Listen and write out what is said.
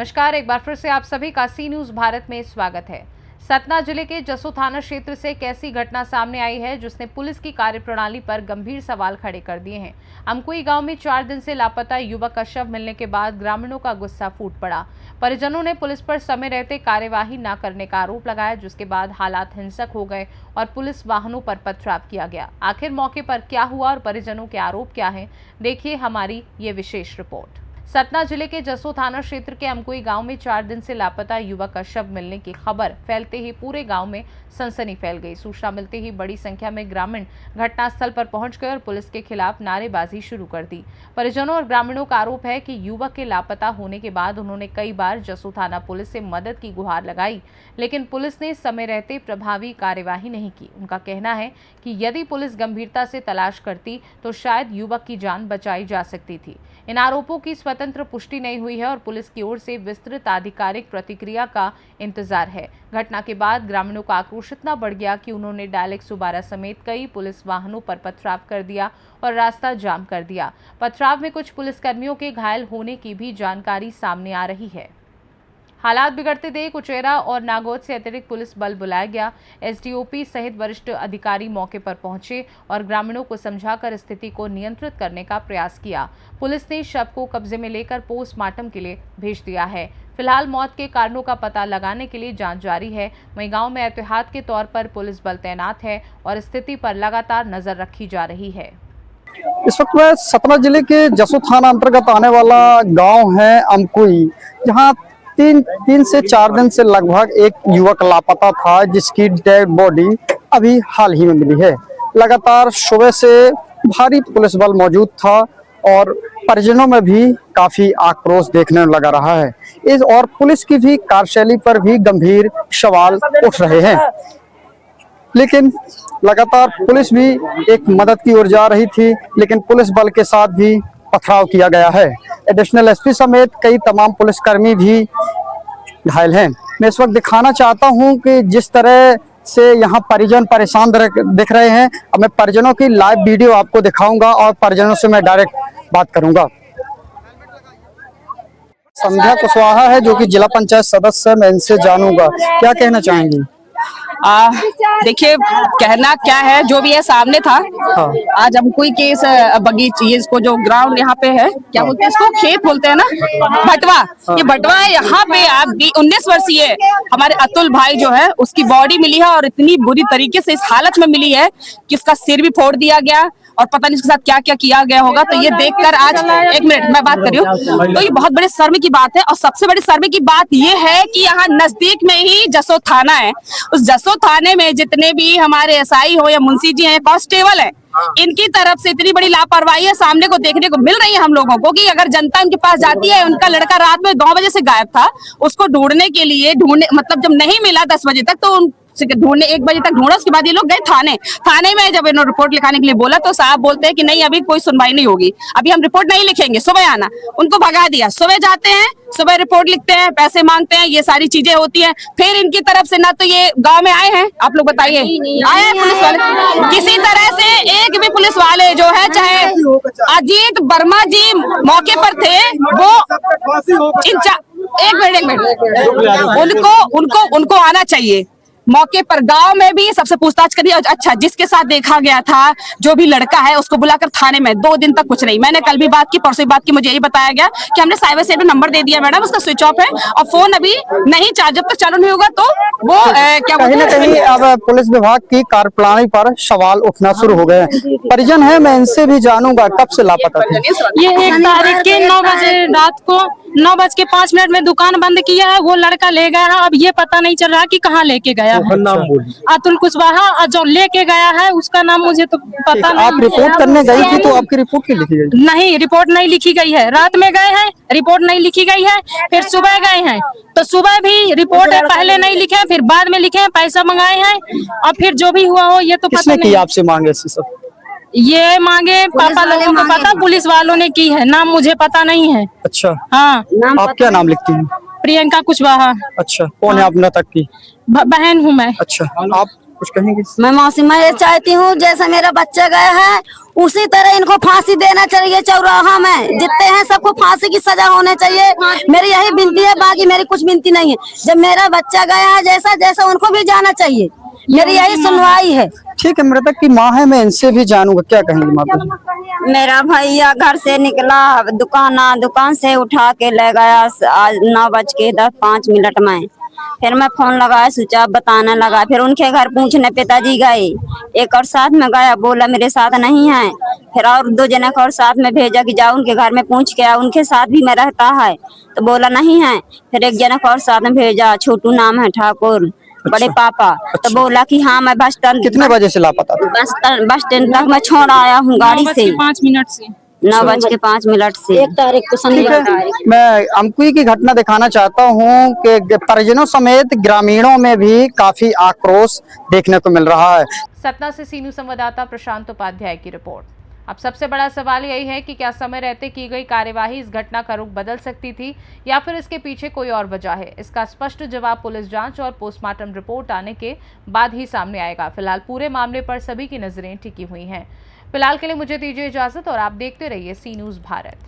नमस्कार, एक बार फिर से आप सभी का सी न्यूज भारत में स्वागत है। सतना जिले के जसों थाना क्षेत्र से एक ऐसी घटना सामने आई है जिसने पुलिस की कार्यप्रणाली पर गंभीर सवाल खड़े कर दिए हैं। अमकुई गांव में 4 दिन से लापता युवक का शव मिलने के बाद ग्रामीणों का गुस्सा फूट पड़ा। परिजनों ने पुलिस पर समय रहते कार्यवाही न करने का आरोप लगाया, जिसके बाद हालात हिंसक हो गए और पुलिस वाहनों पर पथराव किया गया। आखिर मौके पर क्या हुआ और परिजनों के आरोप क्या है, देखिए हमारी ये विशेष रिपोर्ट। सतना जिले के जसों थाना क्षेत्र के अमकुई गांव में 4 दिन से लापता युवक का शव मिलने की खबर फैलते ही पूरे गांव में सनसनी फैल गई। सूचना मिलते ही बड़ी संख्या में ग्रामीण घटनास्थल पर पहुंच गए और पुलिस के खिलाफ नारेबाजी शुरू कर दी। परिजनों और ग्रामीणों का आरोप है कि युवक के लापता होने के बाद उन्होंने कई बार जसों थाना पुलिस से मदद की गुहार लगाई, लेकिन पुलिस ने समय रहते प्रभावी कार्यवाही नहीं की। उनका कहना है कि यदि पुलिस गंभीरता से तलाश करती तो शायद युवक की जान बचाई जा सकती थी। इन आरोपों की स्वतंत्र पुष्टि नहीं हुई है और पुलिस की ओर से विस्तृत आधिकारिक प्रतिक्रिया का इंतजार है। घटना के बाद ग्रामीणों का आक्रोश इतना बढ़ गया कि उन्होंने डायल 112 समेत कई पुलिस वाहनों पर पथराव कर दिया और रास्ता जाम कर दिया। पथराव में कुछ पुलिसकर्मियों के घायल होने की भी जानकारी सामने आ रही है। हालात बिगड़ते देख उचेरा और नागौद से अतिरिक्त पुलिस बल बुलाया गया। एसडीओपी सहित वरिष्ठ अधिकारी मौके पर पहुंचे और ग्रामीणों को समझाकर स्थिति को नियंत्रित करने का प्रयास किया। पुलिस ने शव को कब्जे में लेकर पोस्टमार्टम के लिए भेज दिया है। फिलहाल मौत के कारणों का पता लगाने के लिए जांच जारी है। वहीं गांव में एहतियात के तौर पर पुलिस बल तैनात है और स्थिति पर लगातार नजर रखी जा रही है। इस वक्त मैं सतना जिले के जसों थाना अंतर्गत आने वाला गांव है अमकुई, जहां तीन से 4 दिन से लगभग एक युवक लापता था, जिसकी डेड बॉडी अभी हाल ही में मिली है। लगातार सुबह से भारी पुलिस बल मौजूद था और परिजनों में भी काफी आक्रोश देखने लगा रहा है। और पुलिस की भी कार्यशैली पर भी गंभीर सवाल उठ रहे हैं, लेकिन लगातार पुलिस भी एक मदद की ओर जा रही थी, लेकिन पुलिस बल के साथ भी पथराव किया गया है। एडिशनल एसपी समेत कई तमाम पुलिसकर्मी भी घायल हैं। मैं इस वक्त दिखाना चाहता हूं कि जिस तरह से यहां परिजन परेशान दिख रहे हैं, अब मैं परिजनों की लाइव वीडियो आपको दिखाऊंगा और परिजनों से मैं डायरेक्ट बात करूंगा। संध्या कुशवाहा है जो कि जिला पंचायत सदस्य है, मैं इनसे जानूंगा क्या कहना चाहेंगी। देखिए, कहना क्या है, जो भी है सामने था। हाँ। आज अमकुई के इस बगीचे, इसको जो ग्राउंड यहाँ पे है, क्या बोलते हैं इसको, खेत बोलते हैं ना, भटवा। ये भटवा है, यहाँ पे आप 19 वर्षीय हमारे अतुल भाई जो है, उसकी बॉडी मिली है और इतनी बुरी तरीके से इस हालत में मिली है कि उसका सिर भी फोड़ दिया गया और पता नहीं उसके साथ क्या क्या किया गया होगा। तो ये देखकर आज, एक मिनट मैं बात कर रही हूँ, तो ये बहुत बड़े शर्म की बात है। और सबसे बड़ी शर्म की बात ये है कि यहाँ नजदीक में ही जसों थाना है। उस जसों थाने में जितने भी हमारे एसआई हो या मुंशी जी हैं, कांस्टेबल है, इनकी तरफ से इतनी बड़ी लापरवाही है सामने को देखने को मिल रही है हम लोगों को। कि अगर जनता उनके पास जाती है, उनका लड़का रात में 9 बजे से गायब था, उसको ढूंढने के लिए मतलब जब नहीं मिला 10 बजे तक, तो ढूंढने 1 बजे तक ढूंढा। उसके बाद ये लोग गए थाने में। जब इन्होंने रिपोर्ट लिखाने के लिए बोला तो साहब बोलते हैं कि नहीं, अभी कोई सुनवाई नहीं होगी, अभी हम रिपोर्ट नहीं लिखेंगे, सुबह आना। उनको भगा दिया। सुबह जाते हैं, सुबह रिपोर्ट लिखते हैं, पैसे मांगते हैं, ये सारी चीजें होती हैं। फिर इनकी तरफ से ना तो ये गांव में आए हैं, आप लोग बताइए, आए हैं पुलिस वाले? किसी तरह से एक भी पुलिस वाले जो है, चाहे अजीत वर्मा जी मौके पर थे, वो एक मिनट, उनको आना चाहिए मौके पर। गांव में भी सबसे पूछताछ करी। अच्छा, जिसके साथ देखा गया था, जो भी लड़का है, उसको बुलाकर थाने में 2 दिन तक कुछ नहीं। मैंने कल भी बात की, परसों भी बात की, मुझे यही बताया गया कि हमने साइबर सेल में नंबर दे दिया मैडम, उसका स्विच ऑफ है और फोन अभी नहीं चार्ज, जब तक चालू नहीं होगा तो वो क्या कहीं ना कहीं अब पुलिस विभाग की कार्यप्रणाली पर सवाल उठना शुरू हो गए हैं। परिजन है, मैं इनसे भी जानूंगा कब से लापता थे। ये 1 तारीख के 9 बजे रात को 9:05 में दुकान बंद किया है, वो लड़का ले गया है। अब ये पता नहीं चल रहा कि कहाँ लेके गया है। अतुल कुशवाहा जो लेके गया है, उसका नाम मुझे तो पता नहीं। आप रिपोर्ट करने गई थी तो आपकी रिपोर्ट क्यों लिखी गई? नहीं, रिपोर्ट नहीं लिखी गई है। रात में गए हैं, रिपोर्ट नहीं लिखी गई है। फिर सुबह गए हैं तो सुबह भी रिपोर्ट पहले नहीं लिखे, फिर बाद में लिखे, पैसा मंगाए हैं और फिर जो भी हुआ हो ये तो पता नहीं। आपसे मांगे सब ये मांगे पापा लोगों को पता, पुलिस वालों ने की है, नाम मुझे पता नहीं है। अच्छा, हाँ। आप क्या नाम लिखती हैं? प्रियंका कुशवाहा। अच्छा, कौन है आप? तक की बहन हूँ मैं। अच्छा, आप कुछ कहेंगे? मैं मौसी, मैं ये चाहती हूँ जैसा मेरा बच्चा गया है उसी तरह इनको फांसी देना चाहिए। चौराहा में जितने हैं सबको फांसी की सजा होनी चाहिए। मेरी यही विनती है, बाकी मेरी कुछ विनती नहीं है। जब मेरा बच्चा गया है जैसा जैसा उनको भी जाना चाहिए, मेरी यही सुनवाई है। ठीक है, मृतक की माँ है, मैं इनसे भी जानूंगा, क्या कहेंगे माता जी? मेरा भैया घर से निकला, दुकान से उठा के ले गया आज 9:05 में। फिर मैं फोन लगाया, स्विच ऑफ बताने लगा। फिर उनके घर पूछने पिताजी गए, एक और साथ में गया, बोला मेरे साथ नहीं है। फिर और 2 जने को और साथ में भेजा कि जाओ उनके घर में पूछ के आओ, उनके साथ भी मैं रहता है, तो बोला नहीं है। फिर एक जने को और साथ में भेजा, छोटू नाम है ठाकुर, बड़े पापा। तो बोला कि हाँ मैं बस स्टैंड, कितने बजे से लापता था? बस स्टैंड तक मैं छोड़ आया हूँ गाड़ी से 5 मिनट से 9:05 से। 1 तारीख को ठीक है, मैं अमकुई की घटना दिखाना चाहता हूँ कि परिजनों समेत ग्रामीणों में भी काफी आक्रोश देखने को मिल रहा है। सतना से सीनू संवाददाता प्रशांत उपाध्याय की रिपोर्ट। अब सबसे बड़ा सवाल यही है कि क्या समय रहते की गई कार्यवाही इस घटना का रुख बदल सकती थी या फिर इसके पीछे कोई और वजह है? इसका स्पष्ट जवाब पुलिस जांच और पोस्टमार्टम रिपोर्ट आने के बाद ही सामने आएगा। फिलहाल पूरे मामले पर सभी की नजरें टिकी हुई हैं। फिलहाल के लिए मुझे दीजिए इजाजत और आप देखते रहिए सी न्यूज़ भारत।